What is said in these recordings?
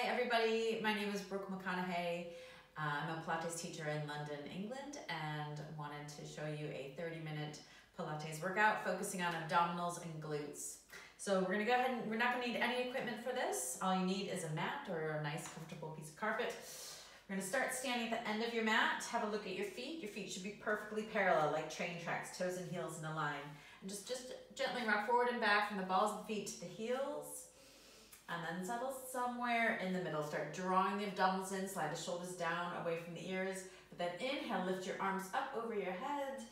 everybody, my name is Brooke McConaughey. I'm a Pilates teacher in London, England, and wanted to show you a 30-minute Pilates workout focusing on abdominals and glutes. So we're gonna go ahead and we're not gonna need any equipment for this. All you need is a mat or a nice comfortable piece of carpet. We're gonna start standing at the end of your mat. Have a look at your feet. Your feet should be perfectly parallel, like train tracks, toes and heels in a line. And just gently rock forward and back from the balls of the feet to the heels. And then settle somewhere in the middle. Start drawing the abdominals in, slide the shoulders down away from the ears. But then inhale, lift your arms up over your head.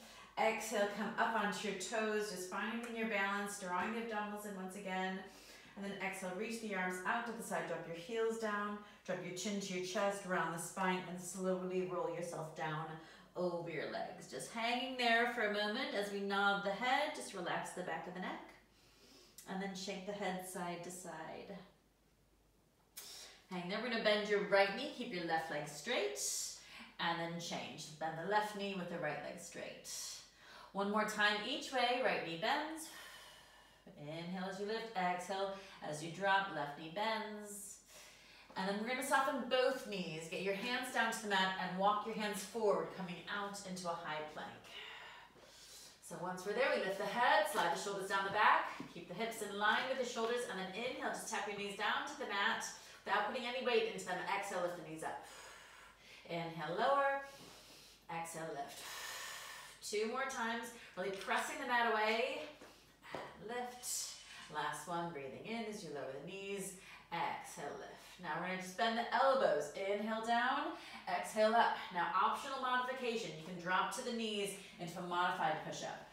Exhale, come up onto your toes, just finding your balance, drawing the abdominals in once again. And then exhale, reach the arms out to the side, drop your heels down, drop your chin to your chest, round the spine, and slowly roll yourself down over your legs. Just hanging there for a moment as we nod the head, just relax the back of the neck. And then shake the head side to side. Hang there, we're gonna bend your right knee, keep your left leg straight, and then change. Bend the left knee with the right leg straight. One more time each way, right knee bends. Inhale as you lift, exhale as you drop, left knee bends. And then we're gonna soften both knees. Get your hands down to the mat and walk your hands forward, coming out into a high plank. So once we're there, we lift the head, slide the shoulders down the back, keep the hips in line with the shoulders, and then inhale, just tap your knees down to the mat without putting any weight into them. Exhale, lift the knees up. Inhale, lower. Exhale, lift. Two more times, really pressing the mat away. And lift. Last one, breathing in as you lower the knees. Exhale, lift. Now we're gonna just bend the elbows. Inhale down, exhale up. Now optional modification, you can drop to the knees into a modified push-up.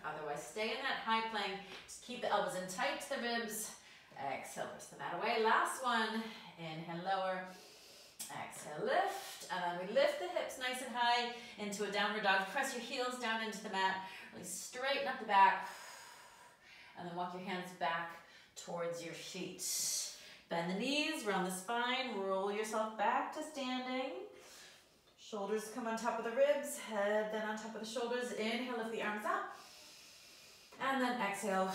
Otherwise, stay in that high plank. Just keep the elbows in tight to the ribs. Exhale, lift the mat away. Last one, inhale, lower. Exhale, lift. And then we lift the hips nice and high into a downward dog. Press your heels down into the mat. Really straighten up the back. And then walk your hands back towards your feet. Bend the knees, round the spine, roll yourself back to standing. Shoulders come on top of the ribs, head then on top of the shoulders. Inhale, lift the arms up. And then exhale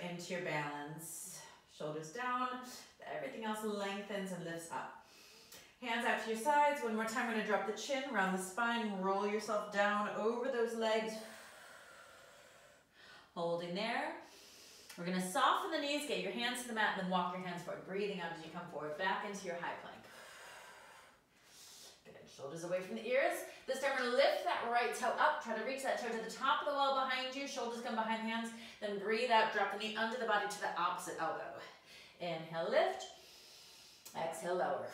into your balance. Shoulders down, everything else lengthens and lifts up. Hands out to your sides. One more time, we're gonna drop the chin, round the spine, roll yourself down over those legs. Holding there. We're gonna soften the knees, get your hands to the mat, and then walk your hands forward. Breathing out as you come forward, back into your high plank. Good, shoulders away from the ears. This time we're gonna lift that right toe up. Try to reach that toe to the top of the wall behind you. Shoulders come behind the hands. Then breathe out, drop the knee under the body to the opposite elbow. Inhale, lift. Exhale, lower.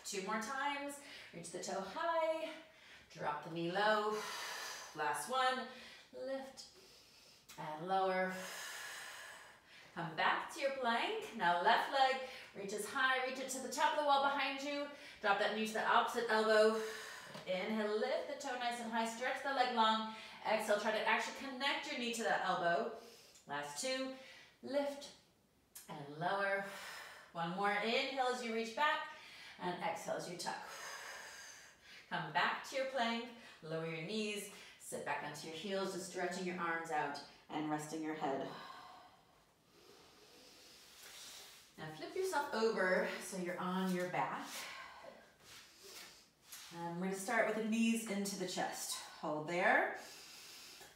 Two more times. Reach the toe high. Drop the knee low. Last one. Lift. And lower. Come back to your plank. Now left leg reaches high, reach it to the top of the wall behind you. Drop that knee to the opposite elbow. Inhale, lift the toe nice and high, stretch the leg long. Exhale, try to actually connect your knee to that elbow. Last two, lift and lower. One more, inhale as you reach back, and exhale as you tuck. Come back to your plank, lower your knees, sit back onto your heels, just stretching your arms out and resting your head. Now flip yourself over so you're on your back. And we're gonna start with the knees into the chest. Hold there.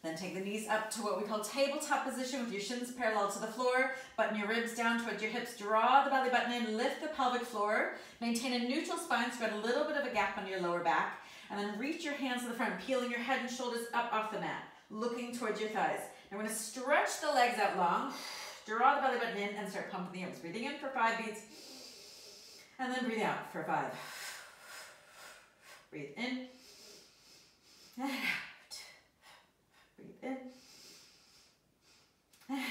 Then take the knees up to what we call tabletop position with your shins parallel to the floor. Button your ribs down towards your hips. Draw the belly button in, lift the pelvic floor. Maintain a neutral spine, spread a little bit of a gap on your lower back. And then reach your hands to the front, peeling your head and shoulders up off the mat, looking towards your thighs. Now we're gonna stretch the legs out long, draw the belly button in, and start pumping the arms. Breathing in for 5 beats, and then breathe out for 5. Breathe in, and out. Breathe in, and out.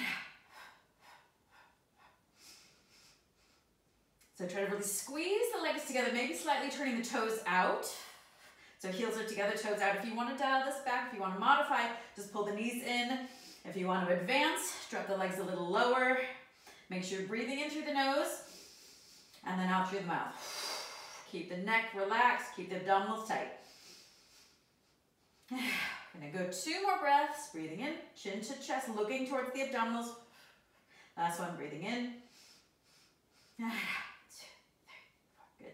So try to really squeeze the legs together, maybe slightly turning the toes out. So heels are together, toes out. If you want to dial this back, if you want to modify, just pull the knees in. If you want to advance, drop the legs a little lower. Make sure you're breathing in through the nose and then out through the mouth. Keep the neck relaxed, keep the abdominals tight. Gonna go 2 more breaths, breathing in, chin to chest, looking towards the abdominals. Last one, breathing in Good.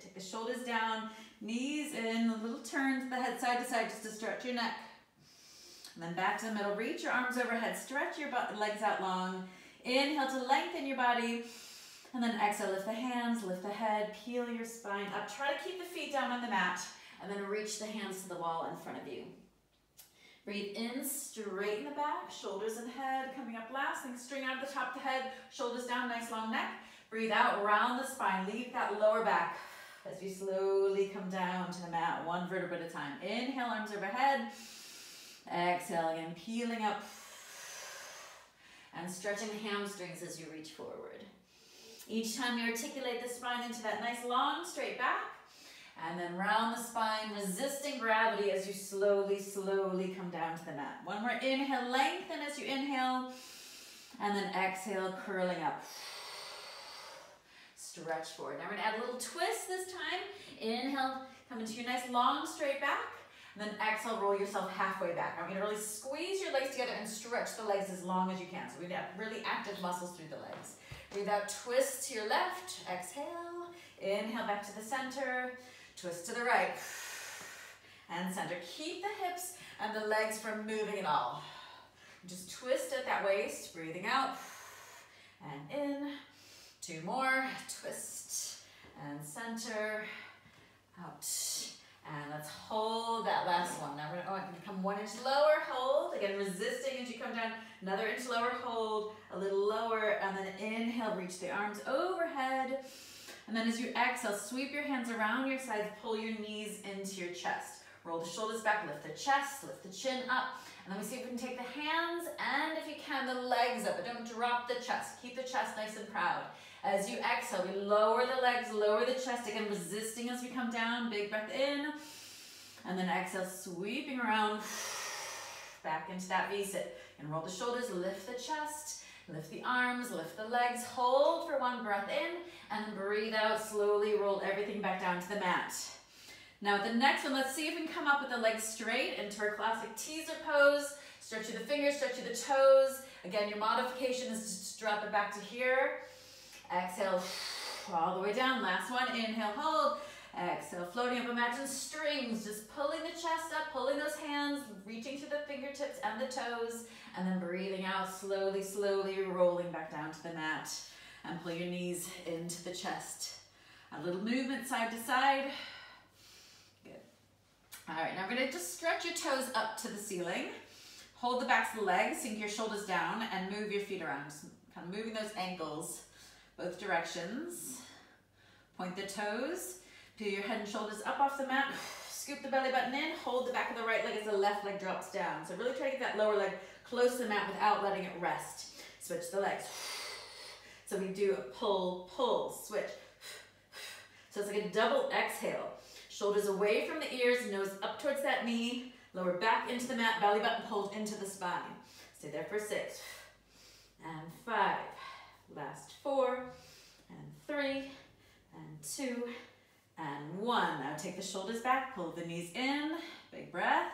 Take the shoulders down, knees in, a little turn to the head side to side just to stretch your neck. And then back to the middle. Reach your arms overhead. Stretch your legs out long. Inhale to lengthen your body. And then exhale, lift the hands, lift the head, peel your spine up. Try to keep the feet down on the mat. And then reach the hands to the wall in front of you. Breathe in, straighten the back, shoulders and head coming up last. Think string out of the top of the head, shoulders down, nice long neck. Breathe out, round the spine, leave that lower back as you slowly come down to the mat, one vertebra at a time. Inhale, arms overhead. Exhale again, peeling up and stretching the hamstrings as you reach forward. Each time you articulate the spine into that nice long straight back, and then round the spine, resisting gravity as you slowly, slowly come down to the mat. One more inhale, lengthen as you inhale, and then exhale, curling up. Stretch forward. Now we're gonna add a little twist this time. Inhale, come into your nice long straight back, and then exhale, roll yourself halfway back. I'm gonna really squeeze your legs together and stretch the legs as long as you can. So we're gonna have really active muscles through the legs. Breathe out, twist to your left, exhale. Inhale back to the center. Twist to the right and center. Keep the hips and the legs from moving at all. Just twist at that waist, breathing out and in. Two more, twist and center, out. And let's hold that last one. Now we're going to come 1 inch lower, hold. Again, resisting as you come down. Another inch lower, hold. A little lower, and then inhale, reach the arms overhead. And then as you exhale, sweep your hands around your sides, pull your knees into your chest. Roll the shoulders back, lift the chest, lift the chin up. And then we see if we can take the hands and, if you can, the legs up, but don't drop the chest. Keep the chest nice and proud. As you exhale, we lower the legs, lower the chest, again, resisting as we come down. Big breath in. And then exhale, sweeping around back into that V-sit. And roll the shoulders, lift the chest. Lift the arms, lift the legs, hold for 1 breath in, and then breathe out, slowly roll everything back down to the mat. Now with the next one, let's see if we can come up with the legs straight into our classic teaser pose. Stretch through the fingers, stretch through the toes. Again, your modification is just drop it back to here. Exhale, all the way down. Last one, inhale, hold. Exhale, floating up, imagine strings, just pulling the chest up, pulling those hands, reaching to the fingertips and the toes, and then breathing out, slowly, slowly rolling back down to the mat, and pull your knees into the chest. A little movement side to side. Good. All right, now we're gonna just stretch your toes up to the ceiling. Hold the backs of the legs, sink your shoulders down, and move your feet around. Just kind of moving those ankles both directions. Point the toes. Peel your head and shoulders up off the mat. Scoop the belly button in. Hold the back of the right leg as the left leg drops down. So really try to get that lower leg close to the mat without letting it rest. Switch the legs. So we do a pull, pull, switch. So it's like a double exhale. Shoulders away from the ears, nose up towards that knee. Lower back into the mat, belly button pulled into the spine. Stay there for 6 and 5. Last 4 and 3 and 2 and 1. Now take the shoulders back, pull the knees in, big breath.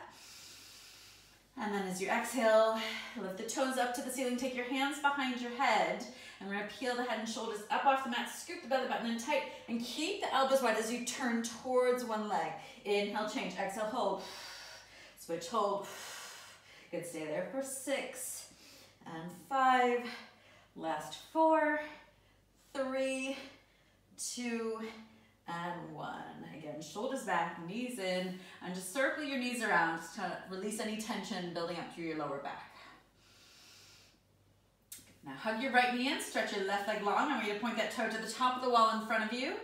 And then as you exhale, lift the toes up to the ceiling, take your hands behind your head, and we're gonna peel the head and shoulders up off the mat, scoop the belly button in tight, and keep the elbows wide as you turn towards one leg. Inhale, change, exhale, hold. Switch, hold. Good, stay there for 6 and 5. Last 4, 3, 2, and 1. Again, shoulders back, knees in, and just circle your knees around just to release any tension building up through your lower back. Now hug your right knee in, stretch your left leg long. I want you to point that toe to the top of the wall in front of you.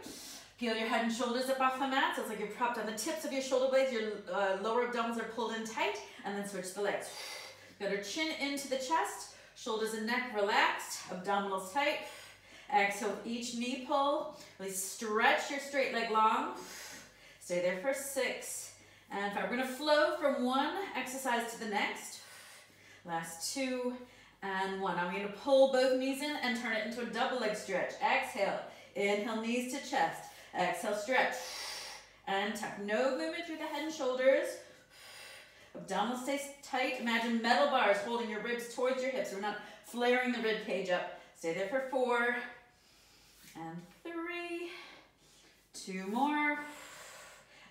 Peel your head and shoulders up off the mat, so it's like you're propped on the tips of your shoulder blades, your lower abdominals are pulled in tight, and then switch the legs. Got your chin into the chest, shoulders and neck relaxed, abdominals tight. Exhale with each knee pull. Really stretch your straight leg long. Stay there for 6 and 5. We're going to flow from one exercise to the next. Last 2 and 1. Now we're going to pull both knees in and turn it into a double leg stretch. Exhale. Inhale, knees to chest. Exhale, stretch. And tuck. No movement through the head and shoulders. Abdominals stay tight. Imagine metal bars holding your ribs towards your hips. We're not flaring the rib cage up. Stay there for 4 And 3, 2 more.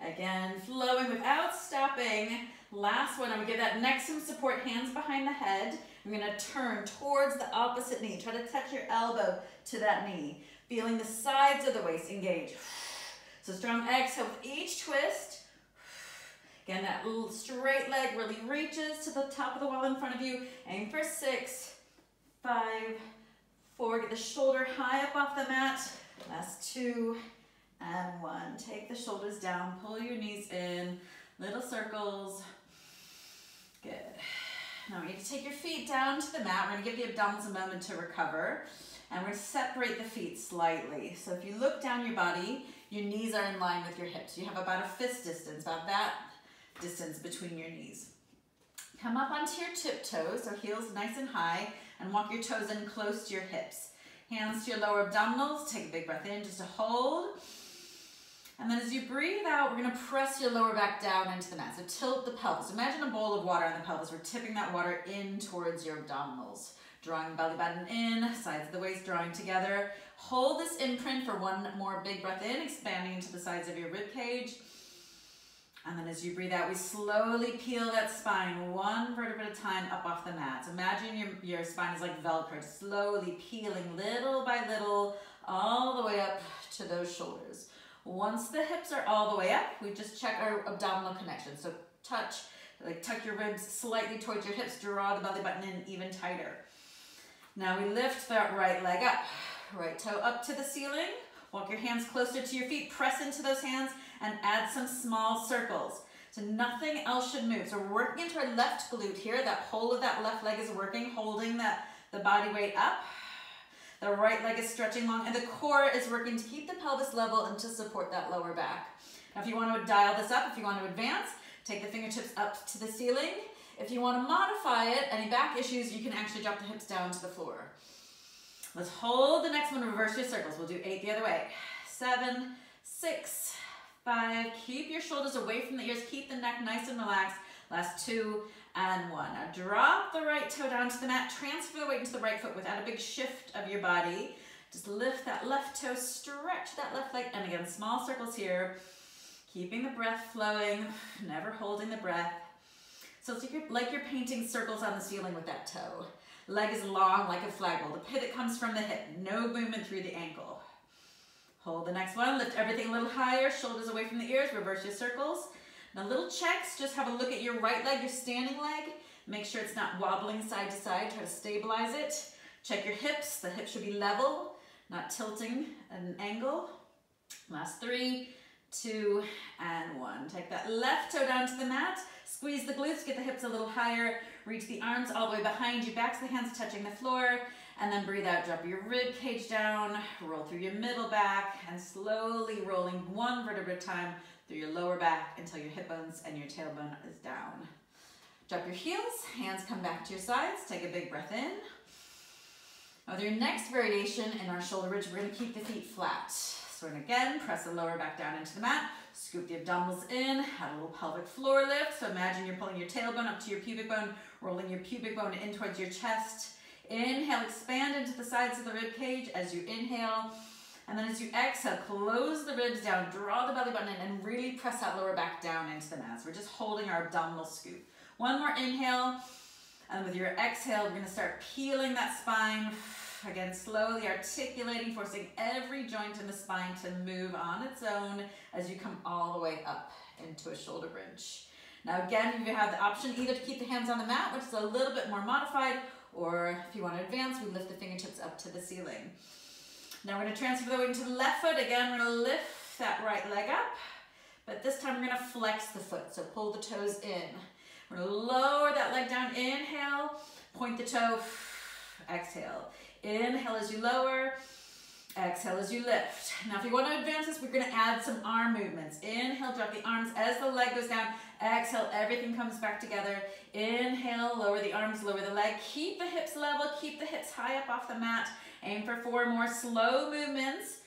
Again, flowing without stopping. Last one, I'm gonna give that neck some support, hands behind the head. I'm gonna turn towards the opposite knee. Try to touch your elbow to that knee. Feeling the sides of the waist engage. So strong exhale with each twist. Again, that little straight leg really reaches to the top of the wall in front of you. Aim for 6, 5, 4. Get the shoulder high up off the mat. Last 2 and 1. Take the shoulders down, pull your knees in, little circles. Good. Now we need to take your feet down to the mat. We're gonna give the abdominals a moment to recover. And we're gonna separate the feet slightly. So if you look down your body, your knees are in line with your hips. You have about a fist distance, about that distance between your knees. Come up onto your tiptoes, so heels nice and high, and walk your toes in close to your hips. Hands to your lower abdominals. Take a big breath in just to hold. And then as you breathe out, we're gonna press your lower back down into the mat. So tilt the pelvis. Imagine a bowl of water on the pelvis. We're tipping that water in towards your abdominals. Drawing the belly button in, sides of the waist drawing together. Hold this imprint for one more big breath in, expanding into the sides of your rib cage. And then as you breathe out, we slowly peel that spine one vertebra at a time up off the mat. So imagine your spine is like Velcro, slowly peeling little by little all the way up to those shoulders. Once the hips are all the way up, we just check our abdominal connection. So tuck your ribs slightly towards your hips, draw the belly button in even tighter. Now we lift that right leg up, right toe up to the ceiling. Walk your hands closer to your feet, press into those hands, and add some small circles. So nothing else should move. So we're working into our left glute here. That whole of that left leg is working, holding the body weight up. The right leg is stretching long, and the core is working to keep the pelvis level and to support that lower back. Now if you want to dial this up, if you want to advance, take the fingertips up to the ceiling. If you want to modify it, any back issues, you can actually drop the hips down to the floor. Let's hold the next one, reverse your circles. We'll do 8 the other way. 7, 6, 5. Keep your shoulders away from the ears. Keep the neck nice and relaxed. Last 2 and 1. Now drop the right toe down to the mat. Transfer the weight into the right foot without a big shift of your body. Just lift that left toe, stretch that left leg. And again, small circles here. Keeping the breath flowing, never holding the breath. So it's like you're painting circles on the ceiling with that toe. Leg is long like a flagpole. The pivot comes from the hip. No movement through the ankle. Hold the next one. Lift everything a little higher. Shoulders away from the ears. Reverse your circles. Now little checks. Just have a look at your right leg, your standing leg. Make sure it's not wobbling side to side. Try to stabilize it. Check your hips. The hips should be level, not tilting at an angle. Last 3, 2, and 1. Take that left toe down to the mat. Squeeze the glutes, get the hips a little higher, reach the arms all the way behind you, backs of the hands touching the floor, and then breathe out, drop your rib cage down, roll through your middle back, and slowly rolling one vertebra at a time through your lower back until your hip bones and your tailbone is down. Drop your heels, hands come back to your sides, take a big breath in. With your next variation in our shoulder ridge, we're gonna keep the feet flat. So we're gonna again, press the lower back down into the mat, scoop the abdominals in, have a little pelvic floor lift. So imagine you're pulling your tailbone up to your pubic bone, rolling your pubic bone in towards your chest. Inhale, expand into the sides of the rib cage as you inhale. And then as you exhale, close the ribs down, draw the belly button in, and really press that lower back down into the mat. So we're just holding our abdominal scoop. One more inhale, and with your exhale, we're gonna start peeling that spine. Again, slowly articulating, forcing every joint in the spine to move on its own as you come all the way up into a shoulder bridge. Now again, you have the option either to keep the hands on the mat, which is a little bit more modified, or if you want to advance, we lift the fingertips up to the ceiling. Now we're going to transfer the weight into the left foot. Again, we're going to lift that right leg up, but this time we're going to flex the foot, so pull the toes in. We're going to lower that leg down, inhale, point the toe, exhale. Inhale as you lower, exhale as you lift. Now if you want to advance this, we're going to add some arm movements. Inhale, drop the arms as the leg goes down. Exhale, everything comes back together. Inhale, lower the arms, lower the leg. Keep the hips level, keep the hips high up off the mat. Aim for 4 more slow movements.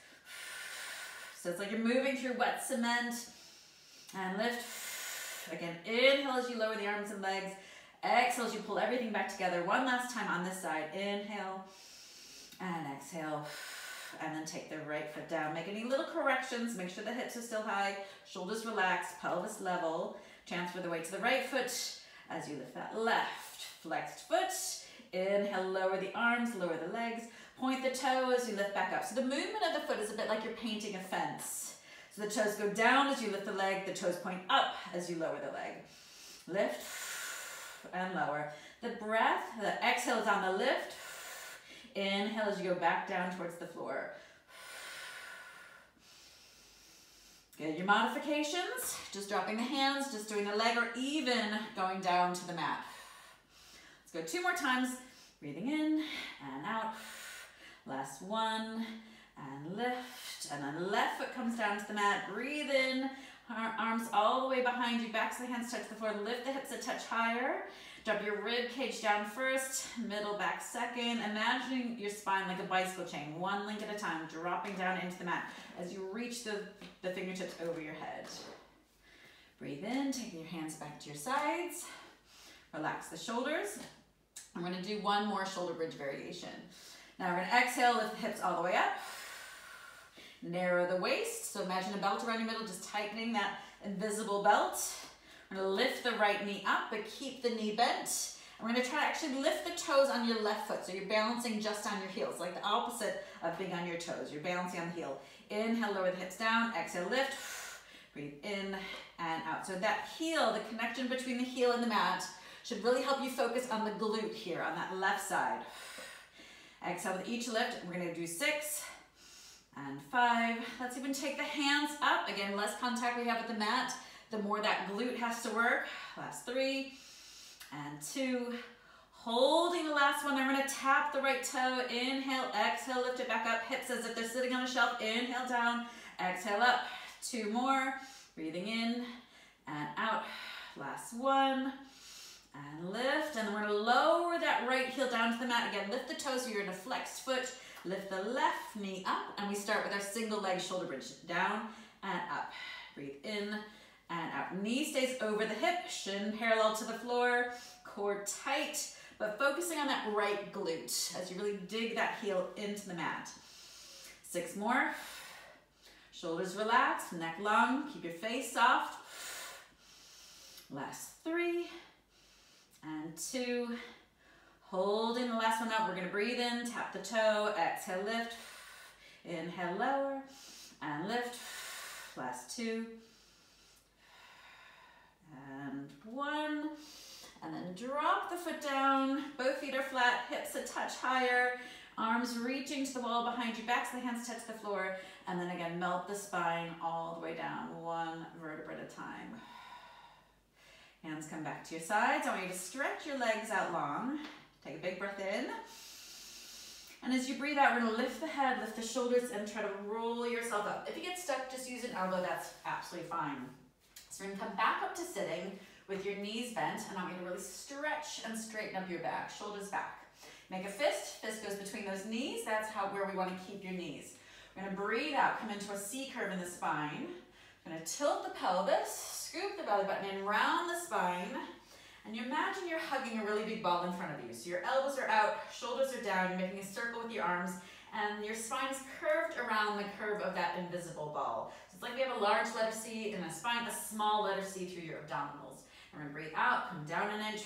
So it's like you're moving through wet cement. And lift. Again, inhale as you lower the arms and legs. Exhale as you pull everything back together. One last time on this side. Inhale. And exhale. and then take the right foot down. Make any little corrections. Make sure the hips are still high, shoulders relaxed, pelvis level. Transfer the weight to the right foot as you lift that left. Flexed foot. Inhale, lower the arms, lower the legs. Point the toe as you lift back up. So the movement of the foot is a bit like you're painting a fence. So the toes go down as you lift the leg. The toes point up as you lower the leg. Lift and lower. The breath, the exhale is on the lift. Inhale as you go back down towards the floor. Good, your modifications, just dropping the hands, just doing the leg, or even going down to the mat. Let's go 2 more times. Breathing in and out. Last one, and lift, and then left foot comes down to the mat. Breathe in, arms all the way behind you, backs of the hands touch the floor. Lift the hips a touch higher. Drop your rib cage down first, middle back second. Imagining your spine like a bicycle chain, 1 link at a time, dropping down into the mat as you reach the fingertips over your head. Breathe in, taking your hands back to your sides. Relax the shoulders. I'm going to do 1 more shoulder bridge variation. Now we're going to exhale, lift the hips all the way up. Narrow the waist. So imagine a belt around your middle, just tightening that invisible belt. We're going to lift the right knee up, but keep the knee bent. And we're going to try to actually lift the toes on your left foot. So you're balancing just on your heels, like the opposite of being on your toes. You're balancing on the heel. Inhale, lower the hips down. Exhale, lift. Breathe in and out. So that heel, the connection between the heel and the mat, should really help you focus on the glute here, on that left side. Exhale with each lift. We're going to do 6 and 5. Let's even take the hands up. Again, less contact we have with the mat, the more that glute has to work. Last 3 and 2. Holding the last one. I'm going to tap the right toe. Inhale, exhale, lift it back up. Hips as if they're sitting on a shelf. Inhale down, exhale up. 2 more. Breathing in and out. Last 1. And lift, and then we're going to lower that right heel down to the mat. Again, lift the toes so you're in a flexed foot. Lift the left knee up, and we start with our single leg shoulder bridge. Down and up. Breathe in and out. Knee stays over the hip, shin parallel to the floor, core tight, but focusing on that right glute as you really dig that heel into the mat. 6 more. Shoulders relaxed, neck long, keep your face soft. Last 3. And 2, holding the last one up. We're going to breathe in, tap the toe, exhale, lift, inhale, lower, and lift. Last 2, and 1, and then drop the foot down. Both feet are flat, hips a touch higher, arms reaching to the wall behind you, backs of the hands touch the floor, and then again, melt the spine all the way down, 1 vertebra at a time. Hands come back to your sides. I want you to stretch your legs out long. Take a big breath in. And as you breathe out, we're going to lift the head, lift the shoulders, and try to roll yourself up. If you get stuck, just use an elbow. That's absolutely fine. So we're going to come back up to sitting with your knees bent, and I want you to really stretch and straighten up your back, shoulders back. Make a fist. Fist goes between those knees. That's where we want to keep your knees. We're going to breathe out, come into a C curve in the spine. We're going to tilt the pelvis. Scoop the belly button in, round the spine, and you imagine you're hugging a really big ball in front of you. So your elbows are out, shoulders are down, you're making a circle with your arms, and your spine is curved around the curve of that invisible ball. So it's like we have a large letter C in the spine, a small letter C through your abdominals. And we're going to breathe out, come down an inch,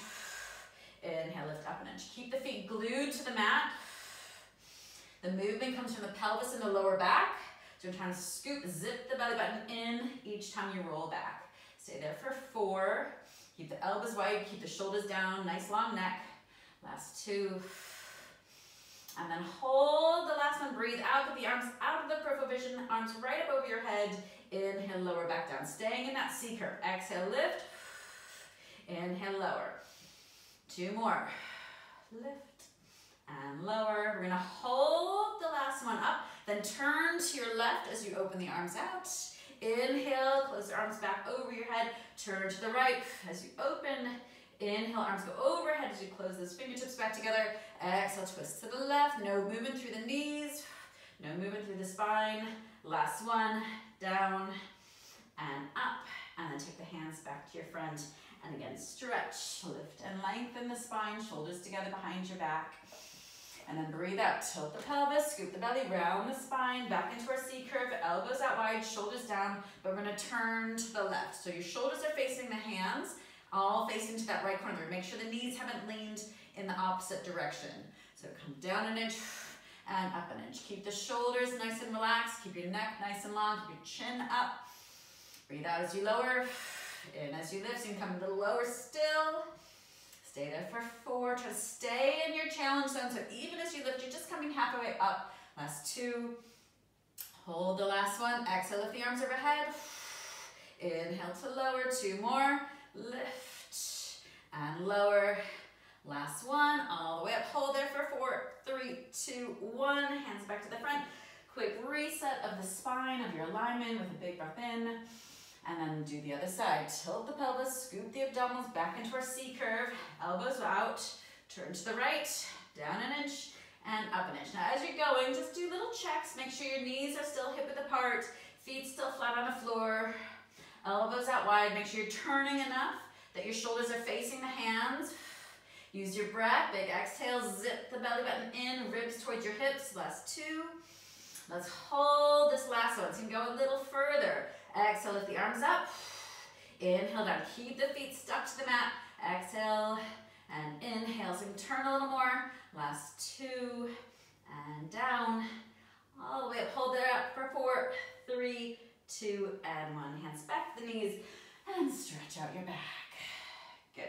inhale, lift up an inch. Keep the feet glued to the mat. The movement comes from the pelvis and the lower back. So you're trying to scoop, zip the belly button in each time you roll back. Stay there for 4. Keep the elbows wide, keep the shoulders down, nice long neck. Last 2. And then hold the last one. Breathe out with the arms out of the peripheral vision, arms right up over your head. Inhale, lower back down. Staying in that C curve. Exhale, lift. Inhale, lower. 2 more. Lift and lower. We're going to hold the last one up, then turn to your left as you open the arms out. Inhale, close the arms back over your head. Turn to the right as you open. Inhale, arms go overhead as you close those fingertips back together. Exhale, twist to the left. No movement through the knees. No movement through the spine. Last one, down and up. And then take the hands back to your front. And again, stretch, lift, and lengthen the spine. Shoulders together behind your back. And then breathe out, tilt the pelvis, scoop the belly, round the spine, back into our C curve, elbows out wide, shoulders down, but we're gonna turn to the left. So your shoulders are facing the hands, all facing to that right corner. Make sure the knees haven't leaned in the opposite direction. So come down an inch and up an inch. Keep the shoulders nice and relaxed, keep your neck nice and long, keep your chin up. Breathe out as you lower, in as you lift, so you can come a little lower still. Stay there for 4, try to stay in your challenge zone, so even as you lift, you're just coming halfway up. Last 2, hold the last one, exhale, lift the arms overhead. Inhale to lower, 2 more, lift and lower. Last one, all the way up, hold there for 4, 3, 2, 1, hands back to the front. Quick reset of the spine, of your alignment with a big breath in. And then do the other side. Tilt the pelvis, scoop the abdominals back into our C curve, elbows out, turn to the right, down an inch, and up an inch. Now as you're going, just do little checks. Make sure your knees are still hip width apart, feet still flat on the floor, elbows out wide. Make sure you're turning enough that your shoulders are facing the hands. Use your breath, big exhale, zip the belly button in, ribs towards your hips. Last 2. Let's hold this last one, so you can go a little further. Exhale, lift the arms up. Inhale down, keep the feet stuck to the mat. Exhale and inhale, so you can turn a little more. Last 2 and down. All the way up, hold there up for 4, 3, 2, and 1. Hands back to the knees and stretch out your back. Good.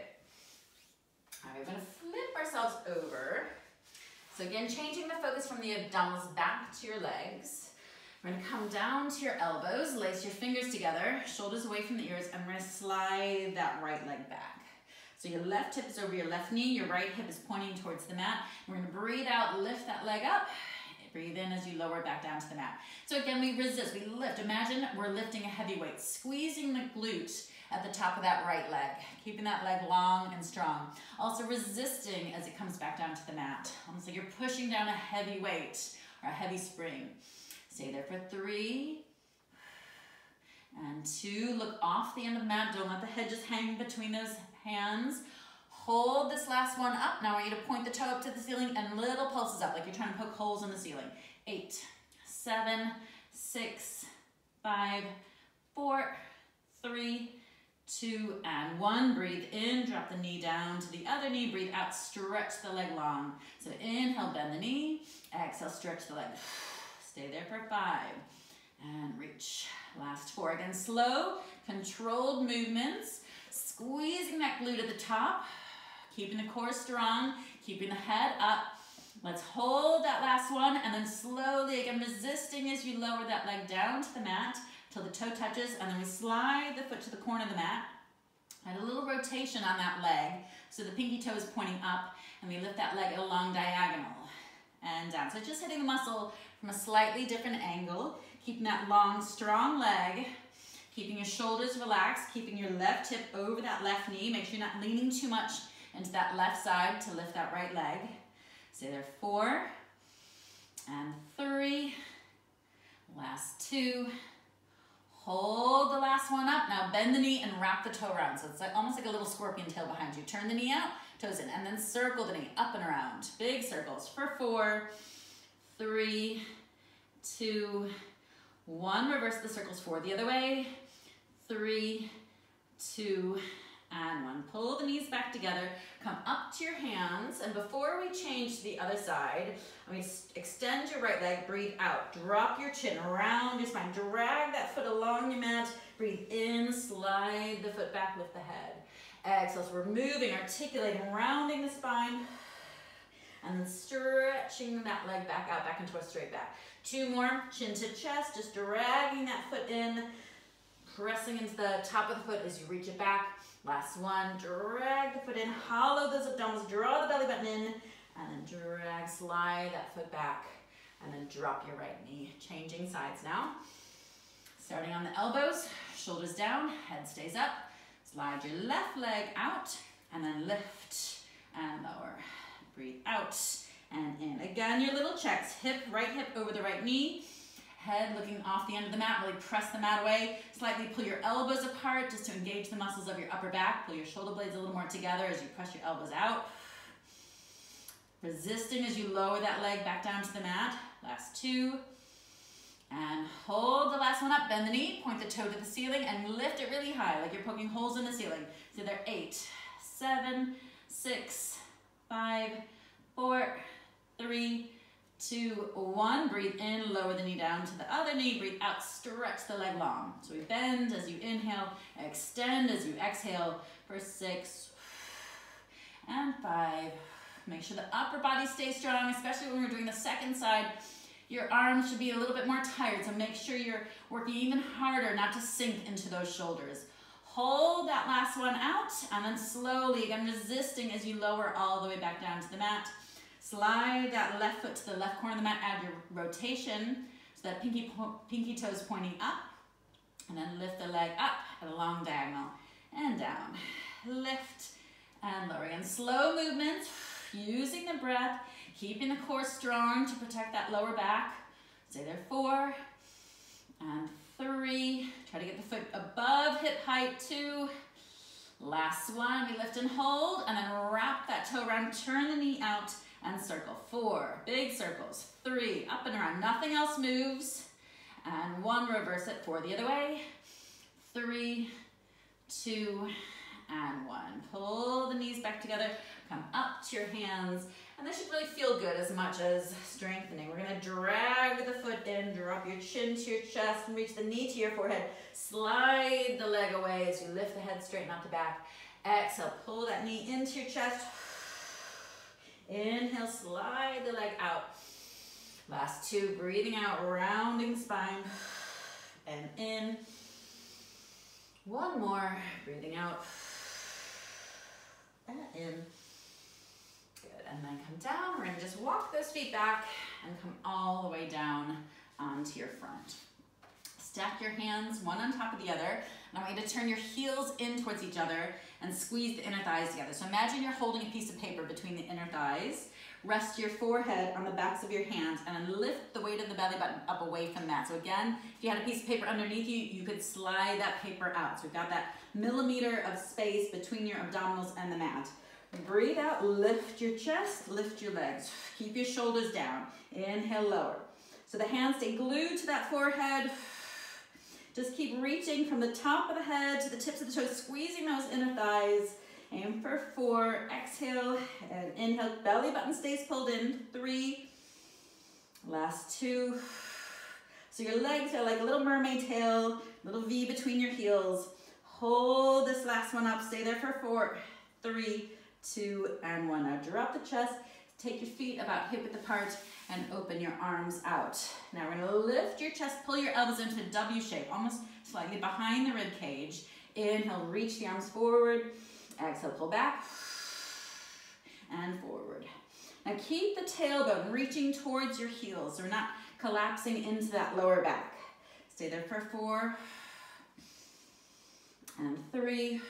All right, we're gonna flip ourselves over. So again, changing the focus from the abdominals back to your legs. We're gonna come down to your elbows, lace your fingers together, shoulders away from the ears, and we're gonna slide that right leg back. So your left hip is over your left knee, your right hip is pointing towards the mat. We're gonna breathe out, lift that leg up. Breathe in as you lower back down to the mat. So again, we resist, we lift. Imagine we're lifting a heavy weight, squeezing the glute at the top of that right leg, keeping that leg long and strong. Also resisting as it comes back down to the mat. Almost like you're pushing down a heavy weight or a heavy spring. Stay there for 3 and 2. Look off the end of the mat. Don't let the head just hang between those hands. Hold this last one up. Now I want you to point the toe up to the ceiling and little pulses up, like you're trying to poke holes in the ceiling. 8, 7, 6, 5, 4, 3, 2, and 1. Breathe in, drop the knee down to the other knee. Breathe out, stretch the leg long. So inhale, bend the knee. Exhale, stretch the leg. Stay there for 5 and reach. Last 4. Again, slow, controlled movements. Squeezing that glute at the top. Keeping the core strong, keeping the head up. Let's hold that last one and then slowly, again, resisting as you lower that leg down to the mat till the toe touches, and then we slide the foot to the corner of the mat. Add a little rotation on that leg so the pinky toe is pointing up, and we lift that leg at a long diagonal and down. So just hitting the muscle from a slightly different angle, keeping that long, strong leg, keeping your shoulders relaxed, keeping your left hip over that left knee. Make sure you're not leaning too much into that left side to lift that right leg. Stay there 4 and 3. Last 2. Hold the last one up. Now bend the knee and wrap the toe around. So it's like, almost like a little scorpion tail behind you. Turn the knee out, toes in, and then circle the knee up and around. Big circles for 4, 3, 2, 1. Reverse the circles forward the other way. 3, 2, and 1. Pull the knees back together, come up to your hands, and before we change to the other side, I'm going to extend your right leg, breathe out, drop your chin around your spine, drag that foot along your mat, breathe in, slide the foot back, lift the head. Exhale, so we're moving, articulating, rounding the spine, and then stretching that leg back out, back into a straight back. 2 more, chin to chest, just dragging that foot in, pressing into the top of the foot as you reach it back. Last one, drag the foot in, hollow those abdominals, draw the belly button in, and then drag, slide that foot back, and then drop your right knee. Changing sides now. Starting on the elbows, shoulders down, head stays up. Slide your left leg out, and then lift and lower. Breathe out and in. Again, your little checks, right hip over the right knee. Head looking off the end of the mat, really press the mat away. Slightly pull your elbows apart just to engage the muscles of your upper back. Pull your shoulder blades a little more together as you press your elbows out. Resisting as you lower that leg back down to the mat. Last 2. And hold the last one up. Bend the knee, point the toe to the ceiling, and lift it really high, like you're poking holes in the ceiling. So there, 8, 7, 6, 5, 4, 3, 2, 1. Breathe in, lower the knee down to the other knee. Breathe out, stretch the leg long. So we bend as you inhale, extend as you exhale for 6 and 5. Make sure the upper body stays strong, especially when we're doing the second side. Your arms should be a little bit more tired, so make sure you're working even harder not to sink into those shoulders. Hold that last one out, and then slowly, again, resisting as you lower all the way back down to the mat. Slide that left foot to the left corner of the mat, add your rotation, so that pinky toes pointing up, and then lift the leg up at a long diagonal, and down. Lift and lower. Again, slow movements, using the breath, keeping the core strong to protect that lower back. Stay there, 4 and 3. Try to get the foot above hip height, 2. Last one, we lift and hold, and then wrap that toe around, turn the knee out, and circle. 4, big circles. 3, up and around, nothing else moves. And 1, reverse it, 4 the other way. 3, 2, and 1. Pull the knees back together, come up to your hands, and this should really feel good as much as strengthening. We're gonna drag the foot in, drop your chin to your chest, and reach the knee to your forehead. Slide the leg away as you lift the head, straighten out the back. Exhale, pull that knee into your chest. Inhale, slide the leg out. Last 2, breathing out, rounding spine, and in. 1 more, breathing out, and in. Good, and then come down. We're gonna just walk those feet back and come all the way down onto your front. Stack your hands one on top of the other, and I want you to turn your heels in towards each other and squeeze the inner thighs together. So imagine you're holding a piece of paper between the inner thighs. Rest your forehead on the backs of your hands, and then lift the weight of the belly button up away from that. So again, if you had a piece of paper underneath you, you could slide that paper out. So we've got that millimeter of space between your abdominals and the mat. Breathe out, lift your chest, lift your legs. Keep your shoulders down. Inhale, lower. So the hands stay glued to that forehead. Just keep reaching from the top of the head to the tips of the toes, squeezing those inner thighs. Aim for 4, exhale, and inhale, belly button stays pulled in, 3, last 2. So your legs are like a little mermaid tail, little V between your heels. Hold this last one up, stay there for 4, 3, 2, and 1. Now drop the chest, take your feet about hip width apart, and open your arms out. Now we're gonna lift your chest, pull your elbows into a W shape, almost slightly behind the rib cage. Inhale, reach the arms forward. Exhale, pull back and forward. Now keep the tailbone reaching towards your heels so we're not collapsing into that lower back. Stay there for 4 and 3.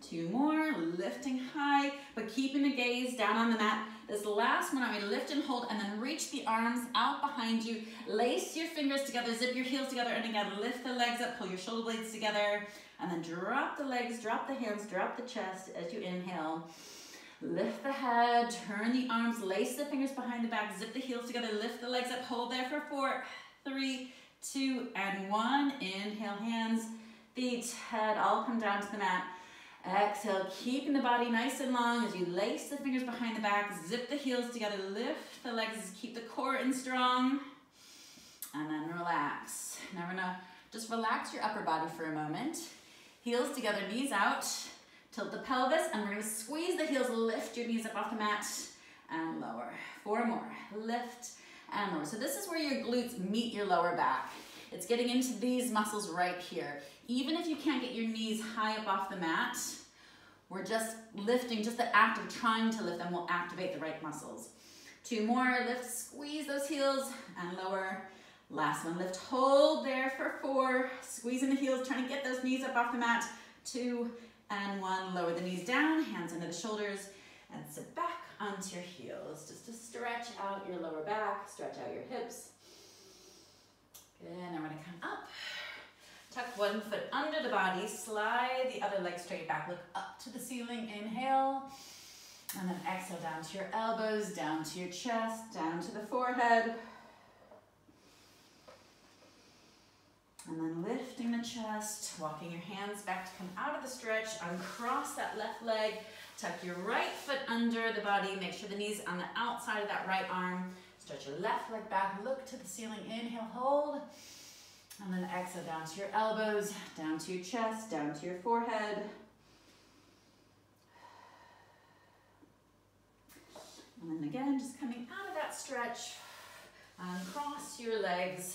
2 more, lifting high, but keeping the gaze down on the mat. This last one, I'm going to lift and hold, and then reach the arms out behind you. Lace your fingers together, zip your heels together, and again, lift the legs up, pull your shoulder blades together, and then drop the legs, drop the hands, drop the chest as you inhale. Lift the head, turn the arms, lace the fingers behind the back, zip the heels together, lift the legs up, hold there for 4, 3, 2, and 1. Inhale, hands, feet, head, all come down to the mat. Exhale, keeping the body nice and long as you lace the fingers behind the back, zip the heels together, lift the legs, keep the core in strong, and then relax. Now we're gonna just relax your upper body for a moment. Heels together, knees out, tilt the pelvis, and we're gonna squeeze the heels, lift your knees up off the mat, and lower. 4 more, lift and lower. So this is where your glutes meet your lower back. It's getting into these muscles right here. Even if you can't get your knees high up off the mat, we're just lifting, just the act of trying to lift them will activate the right muscles. 2 more, lift, squeeze those heels, and lower. Last one, lift, hold there for 4, squeezing the heels, trying to get those knees up off the mat. 2 and 1, lower the knees down, hands under the shoulders, and sit back onto your heels, just to stretch out your lower back, stretch out your hips. Good, now we're gonna come up. Tuck one foot under the body, slide the other leg straight back, look up to the ceiling, inhale. And then exhale down to your elbows, down to your chest, down to the forehead. And then lifting the chest, walking your hands back to come out of the stretch, uncross that left leg, tuck your right foot under the body, make sure the knee's on the outside of that right arm, stretch your left leg back, look to the ceiling, inhale, hold, and then exhale down to your elbows, down to your chest, down to your forehead. And then again, just coming out of that stretch, uncross your legs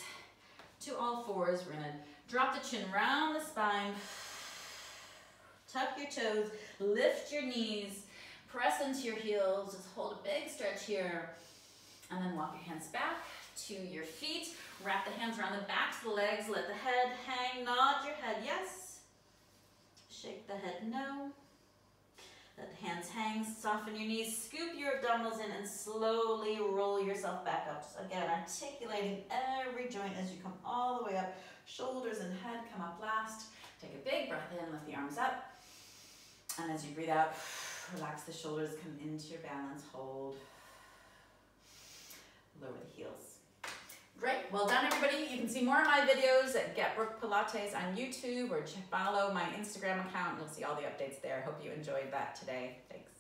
to all fours. We're gonna drop the chin round the spine, tuck your toes, lift your knees, press into your heels, just hold a big stretch here, and then walk your hands back to your feet, wrap the hands around the backs of the legs, let the head hang, nod your head yes, shake the head no, let the hands hang, soften your knees, scoop your abdominals in, and slowly roll yourself back up. Just again, articulating every joint as you come all the way up. Shoulders and head come up last. Take a big breath in, lift the arms up. And as you breathe out, relax the shoulders, come into your balance, hold. Lower the heels. Great, well done everybody. You can see more of my videos at Get Brooked Pilates on YouTube, or follow my Instagram account. You'll see all the updates there. Hope you enjoyed that today. Thanks.